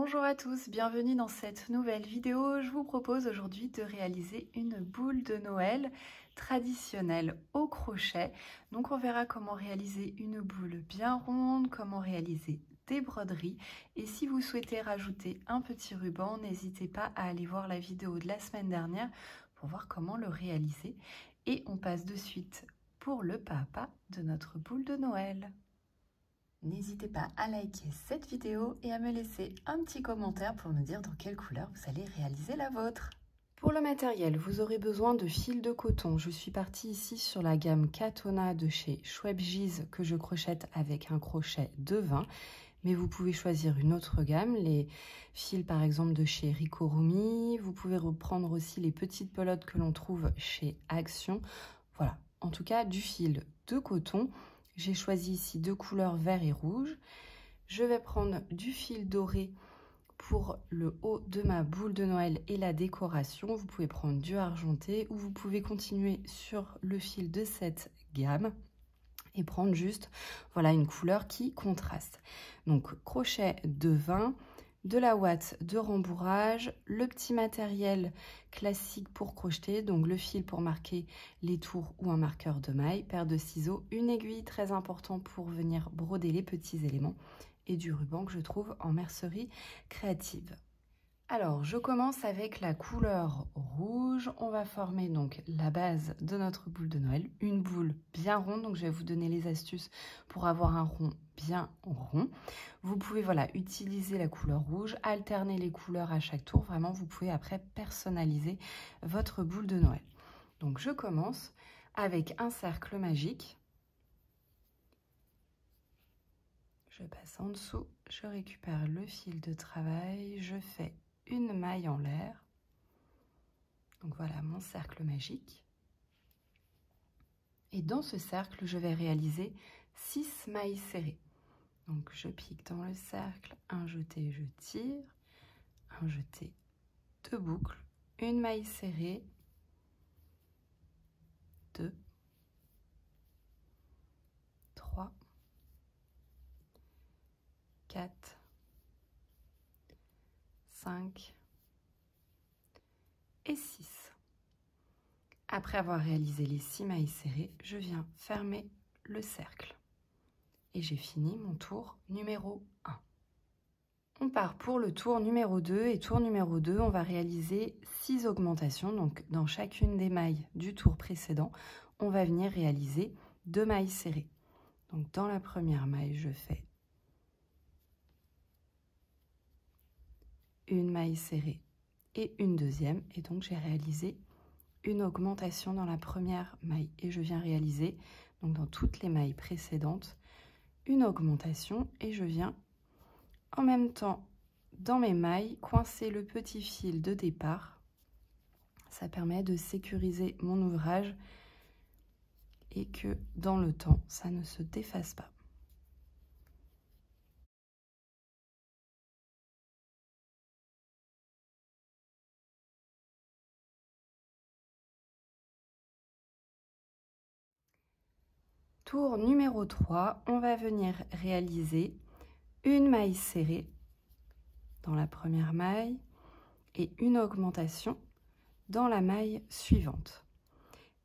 Bonjour à tous, bienvenue dans cette nouvelle vidéo. Je vous propose aujourd'hui de réaliser une boule de Noël traditionnelle au crochet. Donc on verra comment réaliser une boule bien ronde, comment réaliser des broderies. Et si vous souhaitez rajouter un petit ruban, n'hésitez pas à aller voir la vidéo de la semaine dernière pour voir comment le réaliser. Et on passe de suite pour le pas à pas de notre boule de Noël. N'hésitez pas à liker cette vidéo et à me laisser un petit commentaire pour me dire dans quelle couleur vous allez réaliser la vôtre. Pour le matériel, vous aurez besoin de fil de coton. Je suis partie ici sur la gamme Katona de chez Schwebgiz que je crochette avec un crochet de 20. Mais vous pouvez choisir une autre gamme, les fils par exemple de chez Ricorumi. Vous pouvez reprendre aussi les petites pelotes que l'on trouve chez Action. Voilà, en tout cas du fil de coton. J'ai choisi ici deux couleurs vert et rouge. Je vais prendre du fil doré pour le haut de ma boule de Noël et la décoration. Vous pouvez prendre du argenté ou vous pouvez continuer sur le fil de cette gamme et prendre juste voilà une couleur qui contraste. Donc crochet de 20, de la ouate de rembourrage, le petit matériel classique pour crocheter, donc le fil pour marquer les tours ou un marqueur de maille, paire de ciseaux, une aiguille très important pour venir broder les petits éléments et du ruban que je trouve en mercerie créative. Alors, je commence avec la couleur rouge. On va former donc la base de notre boule de Noël, une boule bien ronde. Donc, je vais vous donner les astuces pour avoir un rond bien rond. Vous pouvez voilà utiliser la couleur rouge, alterner les couleurs à chaque tour. Vraiment, vous pouvez après personnaliser votre boule de Noël. Donc, je commence avec un cercle magique. Je passe en dessous, je récupère le fil de travail, je fais une maille en l'air. Donc voilà mon cercle magique. Et dans ce cercle, je vais réaliser 6 mailles serrées. Donc je pique dans le cercle, un jeté, je tire, un jeté, deux boucles, une maille serrée, 2, 3, 4, 5 et 6. Après avoir réalisé les 6 mailles serrées, je viens fermer le cercle. Et j'ai fini mon tour numéro 1. On part pour le tour numéro 2 et tour numéro 2, on va réaliser 6 augmentations. Donc dans chacune des mailles du tour précédent, on va venir réaliser 2 mailles serrées. Donc dans la première maille, je fais une maille serrée et une deuxième. Et donc j'ai réalisé une augmentation dans la première maille. Et je viens réaliser, donc dans toutes les mailles précédentes, une augmentation. Et je viens en même temps dans mes mailles coincer le petit fil de départ. Ça permet de sécuriser mon ouvrage et que dans le temps, ça ne se défasse pas. Tour numéro 3, on va venir réaliser une maille serrée dans la première maille et une augmentation dans la maille suivante.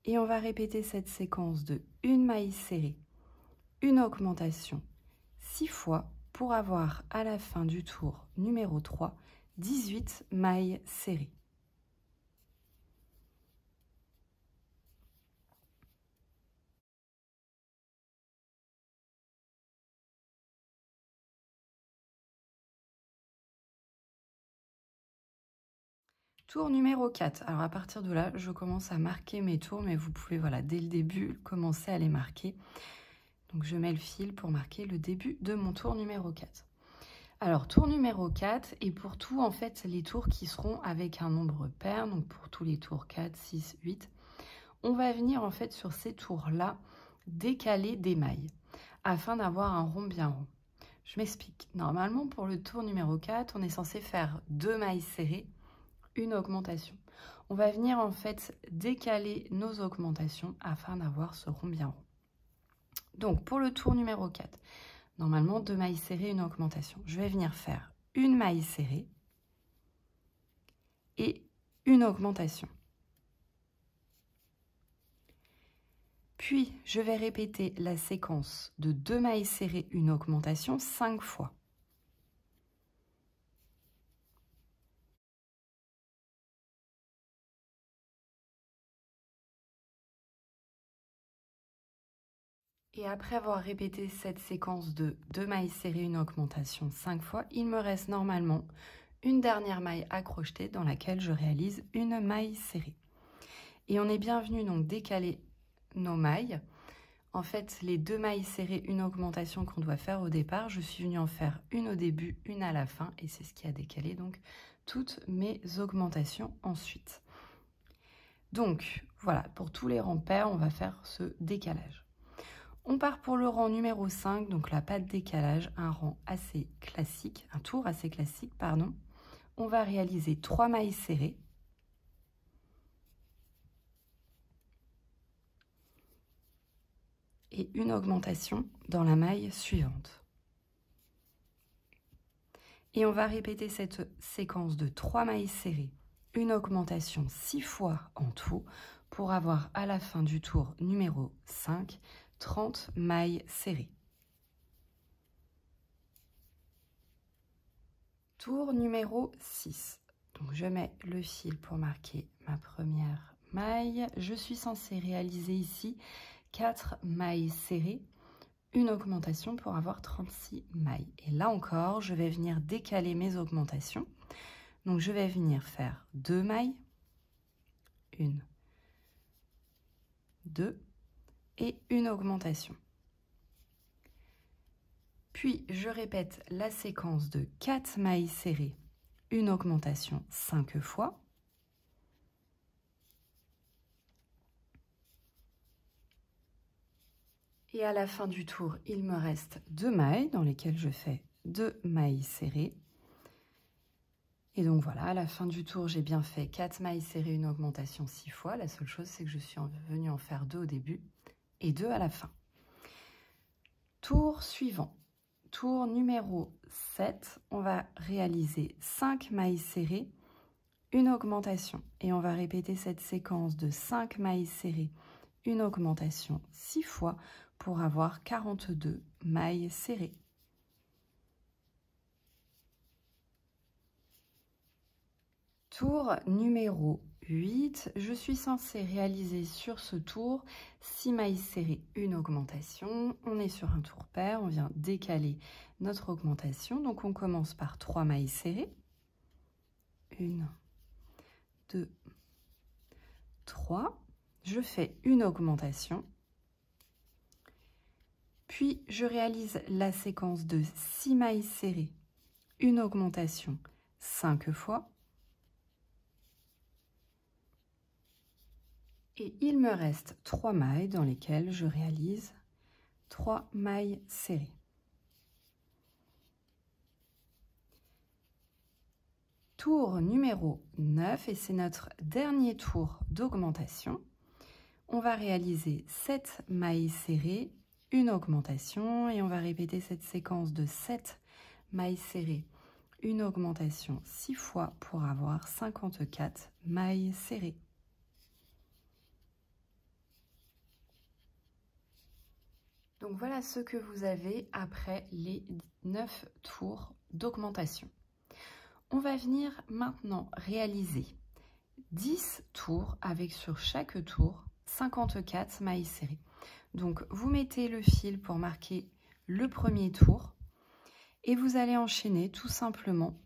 Et on va répéter cette séquence de une maille serrée, une augmentation 6 fois pour avoir à la fin du tour numéro 3, 18 mailles serrées. Tour numéro 4. Alors à partir de là, je commence à marquer mes tours, mais vous pouvez voilà dès le début commencer à les marquer. Donc je mets le fil pour marquer le début de mon tour numéro 4. Alors tour numéro 4 et pour tout en fait les tours qui seront avec un nombre pair, donc pour tous les tours 4, 6, 8, on va venir en fait sur ces tours-là décaler des mailles afin d'avoir un rond bien rond. Je m'explique. Normalement pour le tour numéro 4, on est censé faire 2 mailles serrées, une augmentation. On va venir en fait décaler nos augmentations afin d'avoir ce rond bien rond. Donc pour le tour numéro 4, normalement 2 mailles serrées, une augmentation. Je vais venir faire une maille serrée et une augmentation. Puis, je vais répéter la séquence de 2 mailles serrées, une augmentation 5 fois. Et après avoir répété cette séquence de 2 mailles serrées, une augmentation 5 fois, il me reste normalement une dernière maille à crocheter dans laquelle je réalise une maille serrée. Et on est bienvenu donc décaler nos mailles. En fait, les 2 mailles serrées, une augmentation qu'on doit faire au départ, je suis venue en faire une au début, une à la fin, et c'est ce qui a décalé donc toutes mes augmentations ensuite. Donc voilà, pour tous les rangs pairs, on va faire ce décalage. On part pour le rang numéro 5, donc là, pas de décalage, un rang assez classique, un tour assez classique, pardon. On va réaliser 3 mailles serrées. Et une augmentation dans la maille suivante. Et on va répéter cette séquence de 3 mailles serrées, une augmentation 6 fois en tout, pour avoir à la fin du tour numéro 5, 30 mailles serrées. Tour numéro 6. Donc je mets le fil pour marquer ma première maille. Je suis censée réaliser ici 4 mailles serrées, une augmentation pour avoir 36 mailles. Et là encore, je vais venir décaler mes augmentations. Donc je vais venir faire 2 mailles, 1, 2 et une augmentation. Puis je répète la séquence de 4 mailles serrées, une augmentation 5 fois. Et à la fin du tour, il me reste 2 mailles dans lesquelles je fais 2 mailles serrées. Et donc voilà, à la fin du tour, j'ai bien fait 4 mailles serrées, une augmentation 6 fois. La seule chose, c'est que je suis venue en faire 2 au début et 2 à la fin. Tour suivant. Tour numéro 7, on va réaliser 5 mailles serrées, une augmentation. Et on va répéter cette séquence de 5 mailles serrées, une augmentation 6 fois pour avoir 42 mailles serrées. Tour numéro 8, je suis censée réaliser sur ce tour 6 mailles serrées, une augmentation. On est sur un tour pair, on vient décaler notre augmentation. Donc on commence par 3 mailles serrées. 1, 2, 3. Je fais une augmentation. Puis je réalise la séquence de 6 mailles serrées, une augmentation 5 fois. Et il me reste 3 mailles dans lesquelles je réalise 3 mailles serrées. Tour numéro 9, et c'est notre dernier tour d'augmentation. On va réaliser 7 mailles serrées, une augmentation, et on va répéter cette séquence de 7 mailles serrées, une augmentation 6 fois pour avoir 54 mailles serrées. Donc voilà ce que vous avez après les 9 tours d'augmentation. On va venir maintenant réaliser 10 tours avec sur chaque tour 54 mailles serrées. Donc vous mettez le fil pour marquer le premier tour et vous allez enchaîner tout simplement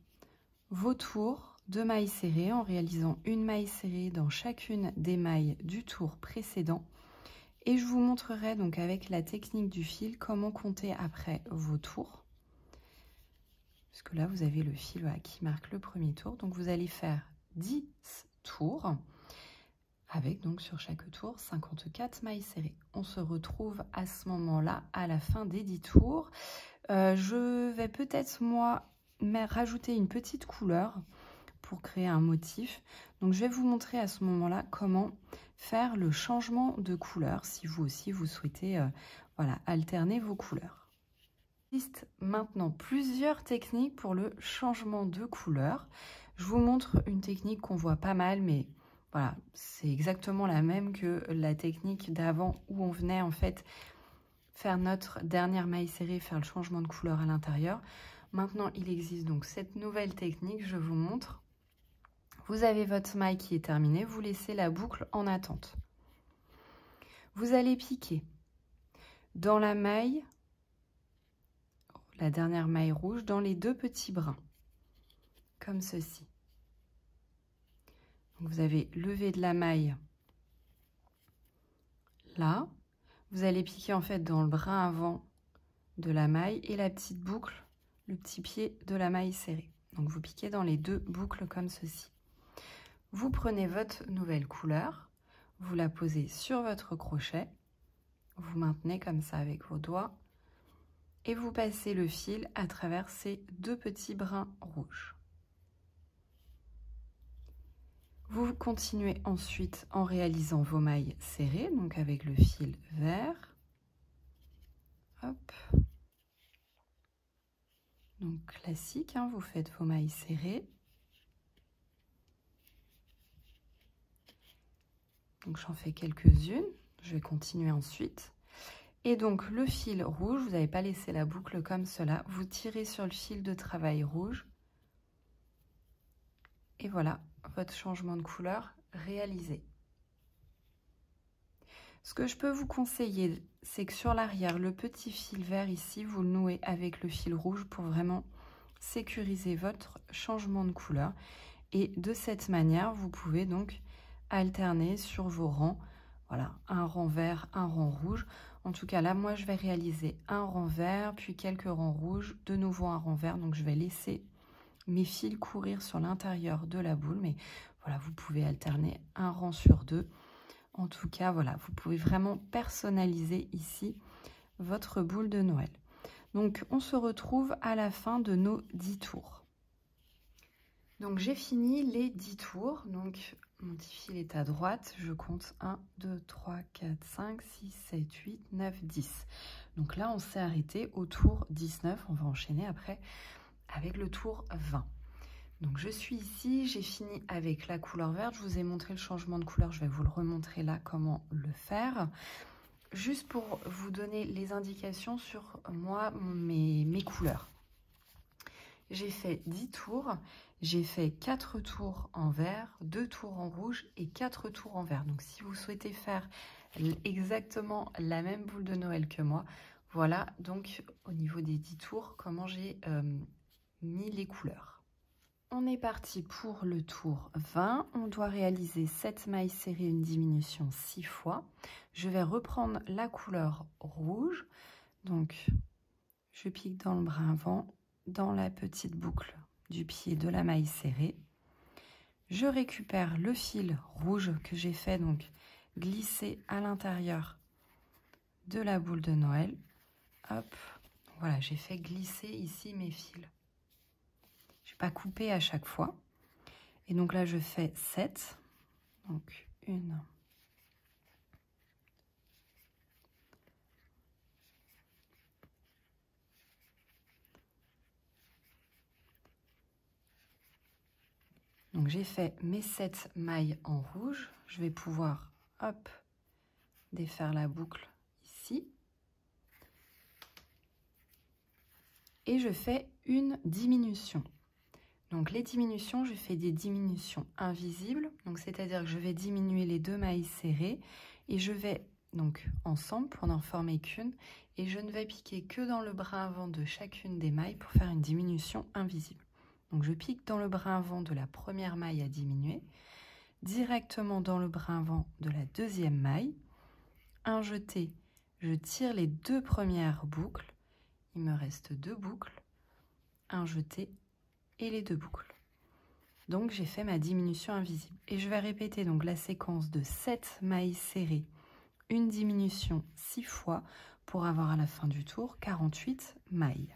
vos tours de mailles serrées en réalisant une maille serrée dans chacune des mailles du tour précédent. Et je vous montrerai donc avec la technique du fil comment compter après vos tours. Parce que là, vous avez le fil qui marque le premier tour. Donc, vous allez faire 10 tours avec donc sur chaque tour 54 mailles serrées. On se retrouve à ce moment-là à la fin des 10 tours. Je vais peut-être moi rajouter une petite couleur pour créer un motif. Donc, je vais vous montrer à ce moment-là comment faire le changement de couleur si vous aussi vous souhaitez voilà, alterner vos couleurs. Il existe maintenant plusieurs techniques pour le changement de couleur. Je vous montre une technique qu'on voit pas mal, mais voilà, c'est exactement la même que la technique d'avant où on venait en fait faire notre dernière maille serrée, faire le changement de couleur à l'intérieur. Maintenant, il existe donc cette nouvelle technique, je vous montre. Vous avez votre maille qui est terminée, vous laissez la boucle en attente. Vous allez piquer dans la maille, la dernière maille rouge, dans les deux petits brins, comme ceci. Donc vous avez levé de la maille là, vous allez piquer en fait dans le brin avant de la maille et la petite boucle, le petit pied de la maille serrée. Donc vous piquez dans les deux boucles comme ceci. Vous prenez votre nouvelle couleur, vous la posez sur votre crochet, vous maintenez comme ça avec vos doigts et vous passez le fil à travers ces deux petits brins rouges. Vous continuez ensuite en réalisant vos mailles serrées, donc avec le fil vert. Hop. Donc classique, hein, vous faites vos mailles serrées. Donc j'en fais quelques-unes, je vais continuer ensuite. Et donc le fil rouge, vous n'avez pas laissé la boucle comme cela, vous tirez sur le fil de travail rouge. Et voilà, votre changement de couleur réalisé. Ce que je peux vous conseiller, c'est que sur l'arrière, le petit fil vert ici, vous le nouez avec le fil rouge pour vraiment sécuriser votre changement de couleur. Et de cette manière, vous pouvez donc alterner sur vos rangs. Voilà, un rang vert, un rang rouge. En tout cas, là, moi, je vais réaliser un rang vert, puis quelques rangs rouges, de nouveau un rang vert. Donc, je vais laisser mes fils courir sur l'intérieur de la boule. Mais voilà, vous pouvez alterner un rang sur deux. En tout cas, voilà, vous pouvez vraiment personnaliser ici votre boule de Noël. Donc, on se retrouve à la fin de nos 10 tours. Donc, j'ai fini les 10 tours. Donc, mon petit fil est à droite. Je compte 1, 2, 3, 4, 5, 6, 7, 8, 9, 10. Donc là, on s'est arrêté au tour 19. On va enchaîner après avec le tour 20. Donc, je suis ici. J'ai fini avec la couleur verte. Je vous ai montré le changement de couleur. Je vais vous le remontrer là, comment le faire. Juste pour vous donner les indications sur moi, mes couleurs. J'ai fait 10 tours, j'ai fait 4 tours en vert, 2 tours en rouge et 4 tours en vert. Donc si vous souhaitez faire exactement la même boule de Noël que moi, voilà donc au niveau des 10 tours comment j'ai mis les couleurs. On est parti pour le tour 20. On doit réaliser 7 mailles serrées, une diminution 6 fois. Je vais reprendre la couleur rouge. Donc je pique dans le brin avant, dans la petite boucle du pied de la maille serrée. Je récupère le fil rouge que j'ai fait donc glisser à l'intérieur de la boule de Noël. Hop, voilà, j'ai fait glisser ici mes fils. Je n'ai pas coupé à chaque fois. Et donc là, je fais 7. Donc 1, donc j'ai fait mes 7 mailles en rouge. Je vais pouvoir, hop, défaire la boucle ici. Et je fais une diminution. Donc les diminutions, je fais des diminutions invisibles. Donc c'est-à-dire que je vais diminuer les 2 mailles serrées et je vais donc ensemble pour n'en former qu'une. Et je ne vais piquer que dans le brin avant de chacune des mailles pour faire une diminution invisible. Donc je pique dans le brin avant de la première maille à diminuer, directement dans le brin avant de la deuxième maille. Un jeté, je tire les 2 premières boucles. Il me reste 2 boucles, un jeté et les 2 boucles. Donc j'ai fait ma diminution invisible. Et je vais répéter donc la séquence de 7 mailles serrées, une diminution 6 fois pour avoir à la fin du tour 48 mailles.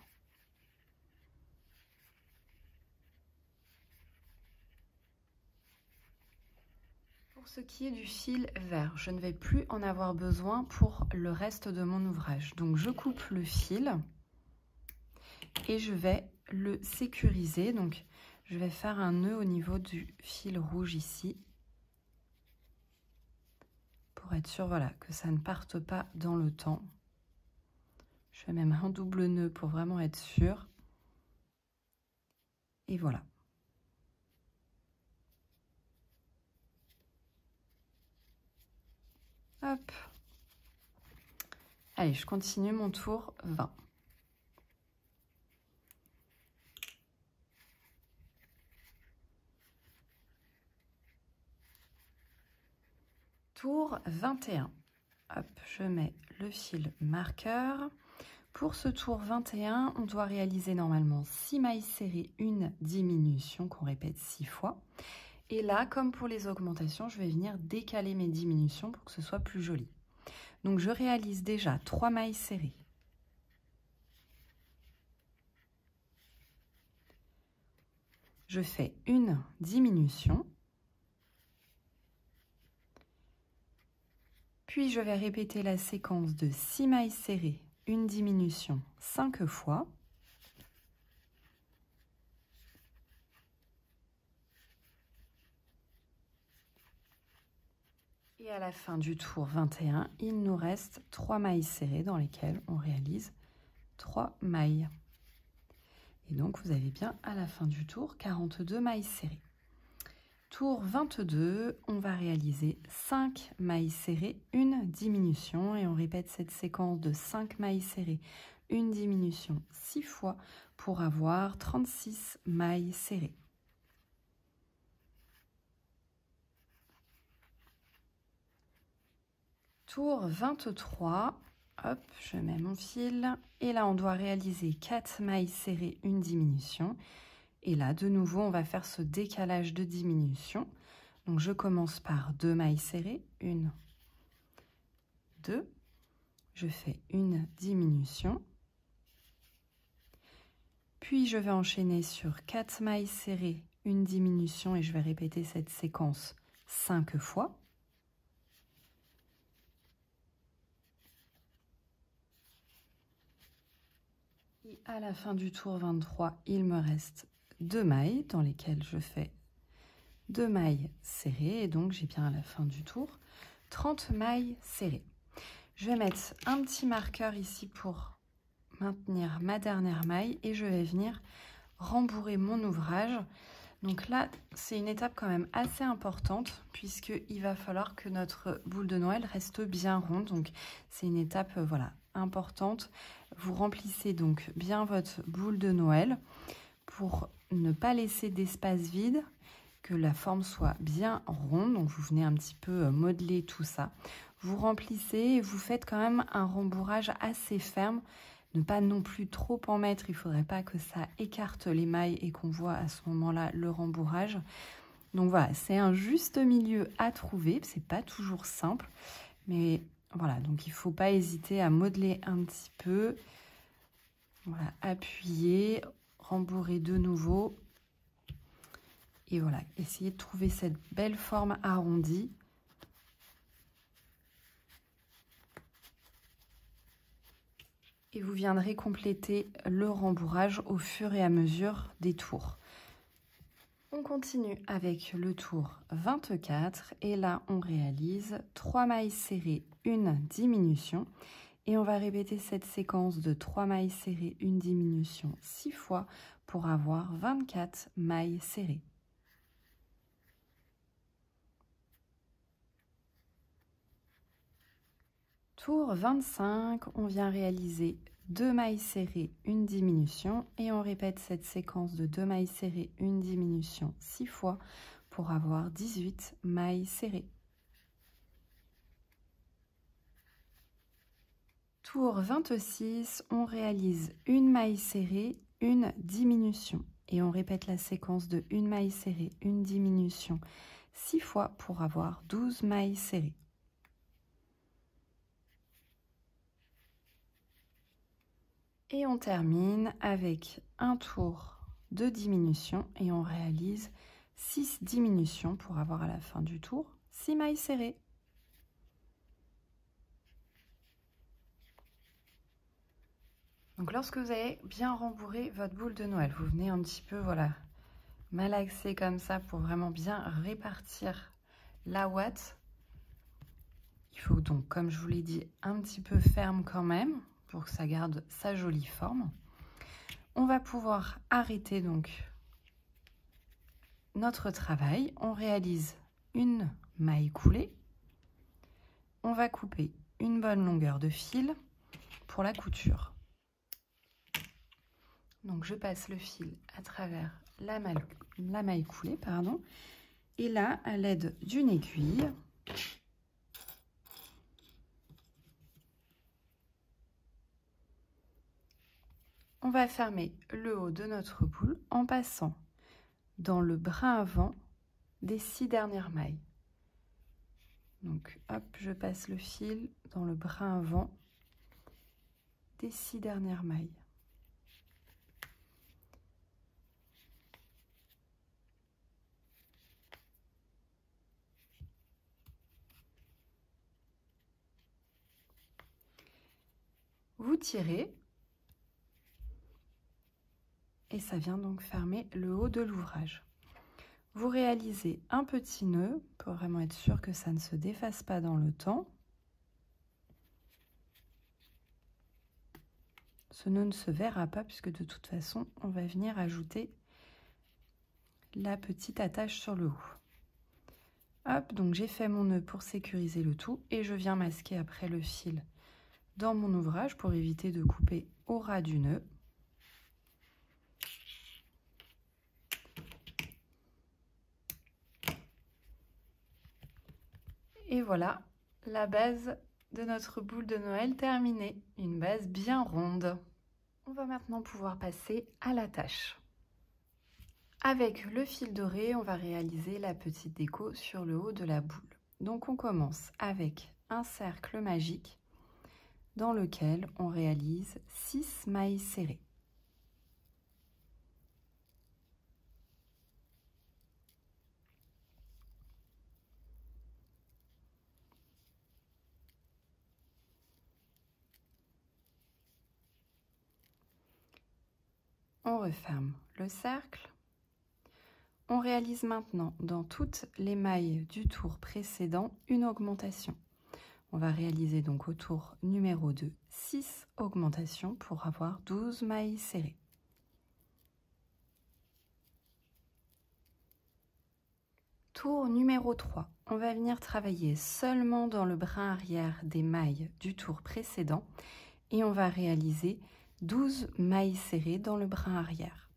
Pour ce qui est du fil vert, je ne vais plus en avoir besoin pour le reste de mon ouvrage. Donc je coupe le fil et je vais le sécuriser. Donc je vais faire un nœud au niveau du fil rouge ici pour être sûr, voilà, que ça ne parte pas dans le temps. Je fais même un double nœud pour vraiment être sûr. Et voilà. Hop. Allez, je continue mon tour 20. Tour 21. Hop, je mets le fil marqueur. Pour ce tour 21, on doit réaliser normalement 6 mailles serrées, une diminution qu'on répète 6 fois. Et là, comme pour les augmentations, je vais venir décaler mes diminutions pour que ce soit plus joli. Donc je réalise déjà 3 mailles serrées. Je fais une diminution. Puis je vais répéter la séquence de 6 mailles serrées, une diminution 5 fois. Et à la fin du tour 21, il nous reste 3 mailles serrées dans lesquelles on réalise 3 mailles. Et donc vous avez bien à la fin du tour 42 mailles serrées. Tour 22, on va réaliser 5 mailles serrées, une diminution et on répète cette séquence de 5 mailles serrées, une diminution 6 fois pour avoir 36 mailles serrées. Tour 23, hop, je mets mon fil et là on doit réaliser 4 mailles serrées, une diminution. Et là, de nouveau, on va faire ce décalage de diminution. Donc, je commence par 2 mailles serrées. 1, 2. Je fais une diminution. Puis, je vais enchaîner sur 4 mailles serrées, une diminution. Et je vais répéter cette séquence 5 fois. Et à la fin du tour 23, il me reste 2 mailles dans lesquelles je fais 2 mailles serrées et donc j'ai bien à la fin du tour 30 mailles serrées. Je vais mettre un petit marqueur ici pour maintenir ma dernière maille et je vais venir rembourrer mon ouvrage. Donc là, c'est une étape quand même assez importante puisqu'il va falloir que notre boule de Noël reste bien ronde. Donc c'est une étape voilà, importante. Vous remplissez donc bien votre boule de Noël pour ne pas laisser d'espace vide, que la forme soit bien ronde. Donc vous venez un petit peu modeler tout ça. Vous remplissez et vous faites quand même un rembourrage assez ferme. Ne pas non plus trop en mettre, il ne faudrait pas que ça écarte les mailles et qu'on voit à ce moment-là le rembourrage. Donc voilà, c'est un juste milieu à trouver, c'est pas toujours simple, mais voilà, donc il ne faut pas hésiter à modeler un petit peu. Voilà, appuyer, rembourrer de nouveau. Et voilà, essayez de trouver cette belle forme arrondie. Et vous viendrez compléter le rembourrage au fur et à mesure des tours. On continue avec le tour 24 et là on réalise 3 mailles serrées, une diminution. Et on va répéter cette séquence de 3 mailles serrées, une diminution 6 fois pour avoir 24 mailles serrées. Tour 25, on vient réaliser 2 mailles serrées, une diminution et on répète cette séquence de 2 mailles serrées, une diminution 6 fois pour avoir 18 mailles serrées. Tour 26, on réalise une maille serrée, une diminution et on répète la séquence de 1 maille serrée, une diminution 6 fois pour avoir 12 mailles serrées. Et on termine avec un tour de diminution et on réalise 6 diminutions pour avoir à la fin du tour 6 mailles serrées. Donc lorsque vous avez bien rembourré votre boule de Noël, vous venez un petit peu, voilà, malaxer comme ça pour vraiment bien répartir la ouate. Il faut donc, comme je vous l'ai dit, un petit peu ferme quand même pour que ça garde sa jolie forme. On va pouvoir arrêter donc notre travail. On réalise une maille coulée. On va couper une bonne longueur de fil pour la couture. Donc je passe le fil à travers la maille coulée, pardon. Et là, à l'aide d'une aiguille, on va fermer le haut de notre boule en passant dans le brin avant des 6 dernières mailles. Donc hop, je passe le fil dans le brin avant des 6 dernières mailles. Vous tirez et ça vient donc fermer le haut de l'ouvrage. Vous réalisez un petit nœud pour vraiment être sûr que ça ne se défasse pas dans le temps. Ce nœud ne se verra pas puisque de toute façon, on va venir ajouter la petite attache sur le haut. Hop, donc j'ai fait mon nœud pour sécuriser le tout et je viens masquer après le fil dans mon ouvrage pour éviter de couper au ras du nœud. Et voilà la base de notre boule de Noël terminée, une base bien ronde. On va maintenant pouvoir passer à la tâche. Avec le fil doré, on va réaliser la petite déco sur le haut de la boule. Donc on commence avec un cercle magique dans lequel on réalise 6 mailles serrées. On referme le cercle. On réalise maintenant dans toutes les mailles du tour précédent une augmentation. On va réaliser donc au tour numéro 2 6 augmentations pour avoir 12 mailles serrées. Tour numéro 3, on va venir travailler seulement dans le brin arrière des mailles du tour précédent et on va réaliser 12 mailles serrées dans le brin arrière.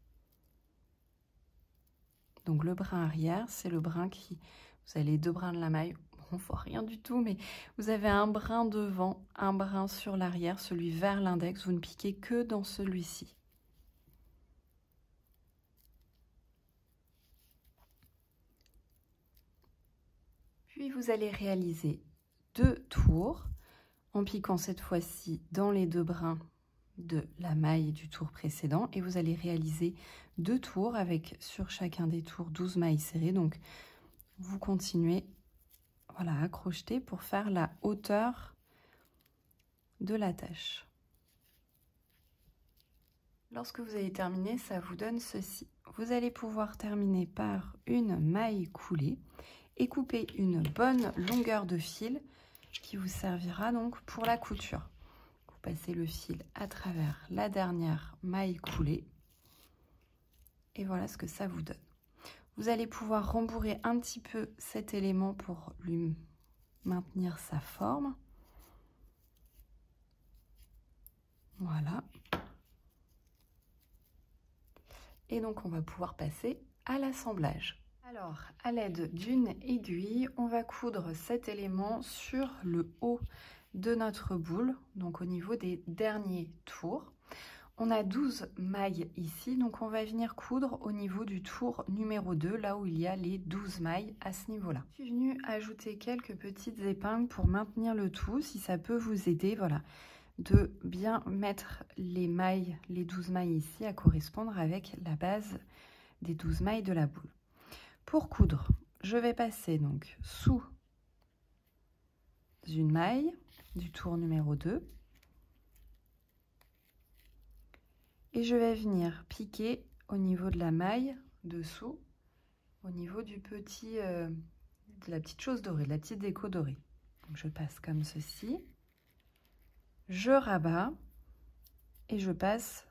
Donc le brin arrière, c'est le brin qui... Vous avez les 2 brins de la maille, on ne voit rien du tout, mais vous avez un brin devant, un brin sur l'arrière, celui vers l'index, vous ne piquez que dans celui-ci. Puis vous allez réaliser 2 tours en piquant cette fois-ci dans les 2 brins de la maille du tour précédent et vous allez réaliser 2 tours avec sur chacun des tours 12 mailles serrées. Donc vous continuez, voilà, à crocheter pour faire la hauteur de la tâche. Lorsque vous avez terminé, ça vous donne ceci. Vous allez pouvoir terminer par une maille coulée et couper une bonne longueur de fil qui vous servira donc pour la couture. Vous passez le fil à travers la dernière maille coulée et voilà ce que ça vous donne. Vous allez pouvoir rembourrer un petit peu cet élément pour lui maintenir sa forme. Voilà. Et donc on va pouvoir passer à l'assemblage. Alors, à l'aide d'une aiguille, on va coudre cet élément sur le haut de notre boule, donc au niveau des derniers tours. On a 12 mailles ici, donc on va venir coudre au niveau du tour numéro 2, là où il y a les 12 mailles à ce niveau-là. Je suis venue ajouter quelques petites épingles pour maintenir le tout, si ça peut vous aider, voilà, de bien mettre les mailles, les 12 mailles ici, à correspondre avec la base des 12 mailles de la boule. Pour coudre, je vais passer donc sous une maille du tour numéro 2. Et je vais venir piquer au niveau de la maille dessous, au niveau du petit, de la petite chose dorée, de la petite déco dorée. Donc je passe comme ceci, je rabats et je passe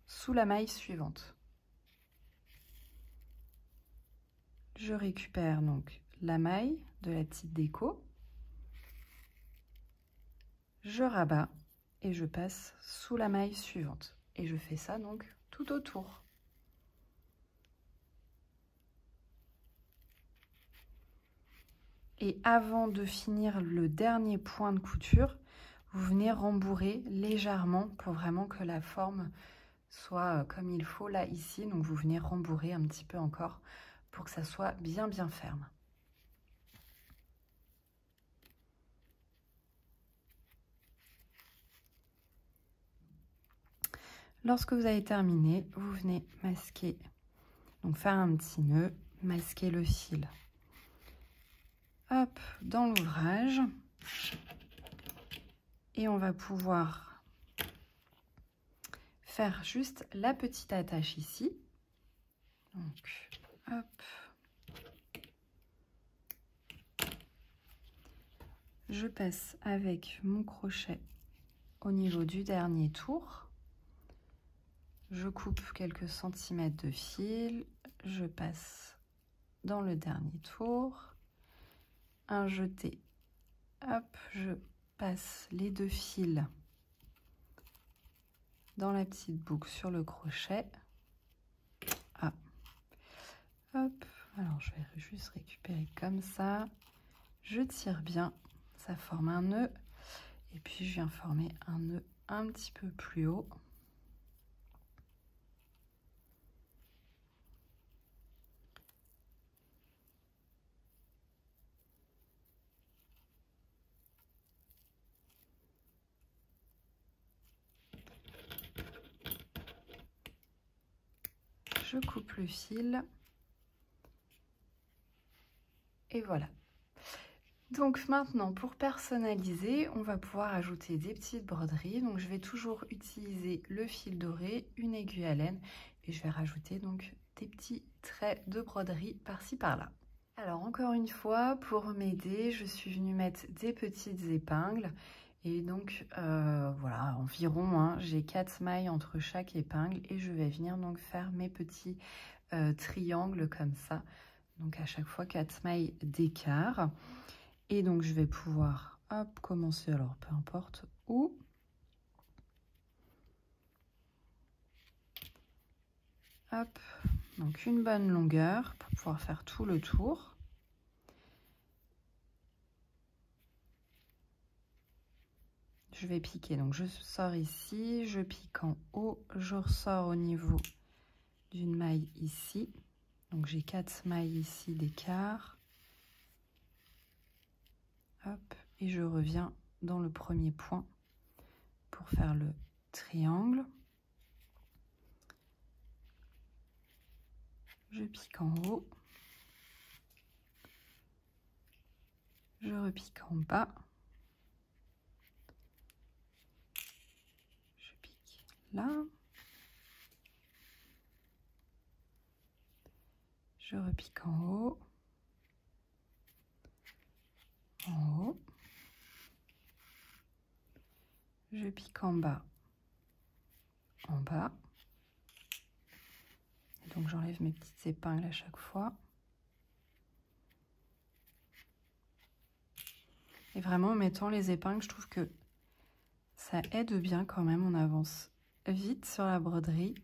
sous la maille suivante. Je récupère donc la maille de la petite déco, je rabats et je passe sous la maille suivante. Et je fais ça donc tout autour. Et avant de finir le dernier point de couture, vous venez rembourrer légèrement pour vraiment que la forme soit comme il faut là ici. Donc vous venez rembourrer un petit peu encore pour que ça soit bien ferme. Lorsque vous avez terminé, vous venez masquer, donc faire un petit nœud, masquer le fil. Hop, dans l'ouvrage. Et on va pouvoir faire juste la petite attache ici. Donc, hop. Je passe avec mon crochet au niveau du dernier tour. Je coupe quelques centimètres de fil. Je passe dans le dernier tour. Un jeté. Hop, je passe les deux fils dans la petite boucle sur le crochet. Ah. Hop, alors je vais juste récupérer comme ça. Je tire bien, ça forme un nœud. Et puis je viens former un nœud un petit peu plus haut. Je coupe le fil. Et voilà. Donc maintenant, pour personnaliser, on va pouvoir ajouter des petites broderies. Donc je vais toujours utiliser le fil doré, une aiguille à laine et je vais rajouter donc des petits traits de broderie par-ci par-là. Alors encore une fois, pour m'aider, je suis venue mettre des petites épingles. Et donc voilà, environ, hein, j'ai 4 mailles entre chaque épingle et je vais venir donc faire mes petits triangles comme ça. Donc à chaque fois 4 mailles d'écart. Et donc je vais pouvoir hop, commencer, alors peu importe où. Hop, donc une bonne longueur pour pouvoir faire tout le tour. Je vais piquer, donc je sors ici, je pique en haut, je ressors au niveau d'une maille ici. Donc j'ai 4 mailles ici d'écart. Hop, et je reviens dans le premier point pour faire le triangle. Je pique en haut. Je repique en bas. Je pique là. Je repique en haut. En haut. Je pique en bas. En bas. Donc j'enlève mes petites épingles à chaque fois. Et vraiment en mettant les épingles, je trouve que ça aide bien quand même. On avance vite sur la broderie.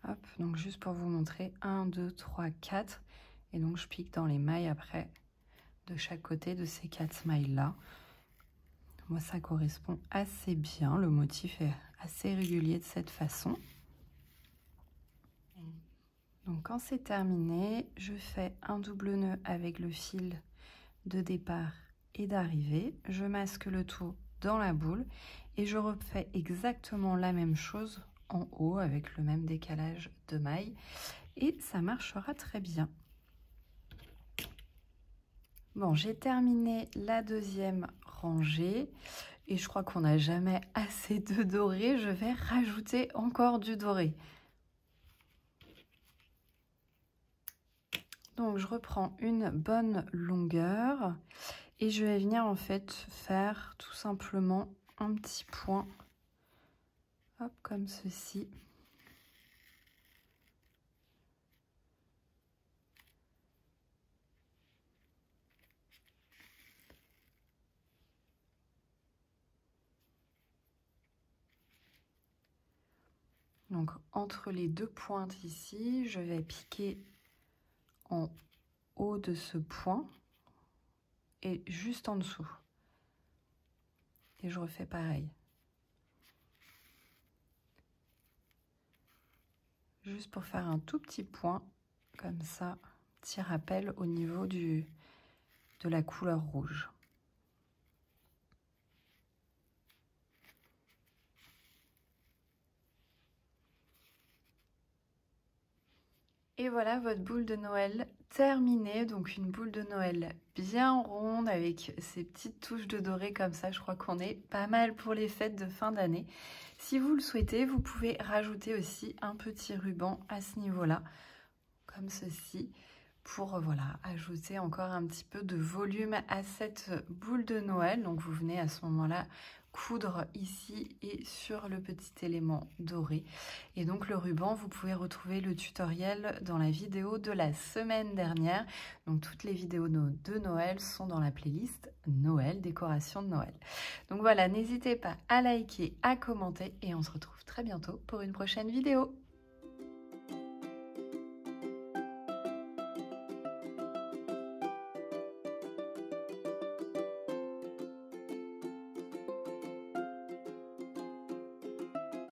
Hop, donc juste pour vous montrer, 1, 2, 3, 4. Et donc je pique dans les mailles après de chaque côté de ces 4 mailles-là. Moi, ça correspond assez bien. Le motif est assez régulier de cette façon. Donc quand c'est terminé, je fais un double nœud avec le fil de départ et d'arrivée. Je masque le tout dans la boule et je refais exactement la même chose en haut avec le même décalage de mailles et ça marchera très bien. Bon, j'ai terminé la deuxième rangée et je crois qu'on n'a jamais assez de doré. Je vais rajouter encore du doré. Donc, je reprends une bonne longueur et je vais venir en fait faire tout simplement un petit point, hop, comme ceci. Donc, entre les deux pointes ici, je vais piquer en haut de ce point et juste en dessous. Et je refais pareil. Juste pour faire un tout petit point, comme ça, petit rappel au niveau de la couleur rouge. Et voilà votre boule de Noël terminée. Donc une boule de Noël bien ronde avec ces petites touches de doré comme ça. Je crois qu'on est pas mal pour les fêtes de fin d'année. Si vous le souhaitez, vous pouvez rajouter aussi un petit ruban à ce niveau-là, comme ceci, pour voilà, ajouter encore un petit peu de volume à cette boule de Noël. Donc vous venez à ce moment-là coudre ici et sur le petit élément doré. Et donc le ruban, vous pouvez retrouver le tutoriel dans la vidéo de la semaine dernière. Donc toutes les vidéos de Noël sont dans la playlist Noël, décoration de Noël. Donc voilà, n'hésitez pas à liker, à commenter et on se retrouve très bientôt pour une prochaine vidéo.